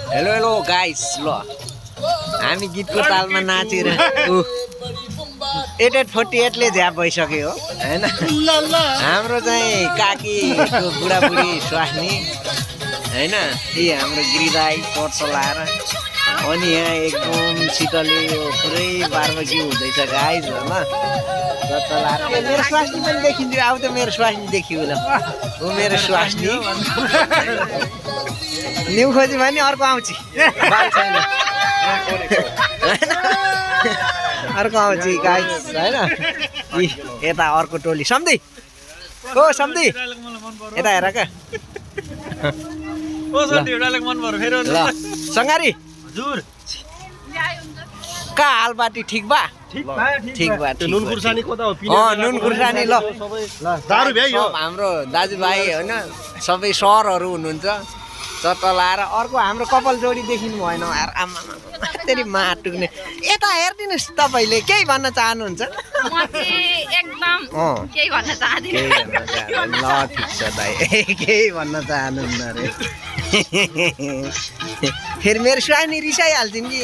hello hello guys ल हामी गीतको तालमा नाचेर 8848 ले झ्याप भइसक्यो हो हैन हाम्रो चाहिँ काकीको बुढाबुढी स्वास्नी हैन यी हाम्रो गिरिदाई कोट चलाएर अनि यहाँ एकदम शीतले पुरै बारबेक्यू हुँदैछ गाइस ल चलाएर मेरो स्वास्नी पनि देखिन्थ्यो अब त मेरो स्वास्नी देखियो ल ऊ मेरो स्वास्नी न्यु खोजी भने अर्को आउँछ बाल छैन अर्को आउँछ गाइस हैन यता अर्को टोली सम्धी ओ सम्धी यता हेर क्या ओ सन्धी डायलग मन पर्यो फेरि ल सङ्गारी हजुर का हालबाटी ठिक बा ठिक बा नुन खुर्सानी को त हो नुन खुर्सानी ल दारु भ्याइ हो हाम्रो दाजुभाइ हैन सबै सरहरू हुनुहुन्छ चतलाएर अर्को हाम्रो कपाल जोडी देखिनु भएन आमा तेरी माटुक्ने यता हेरिदिनुहोस् तपाईँले केही भन्न चाहनुहुन्छ म चाहिँ एकदम केही भन्न चाहदिनँ ल ठिक छ दाइ केही भन्न चाहनुहुन्न रे फेरि मेरो स्वास्नी रिसाइहाल्छन् कि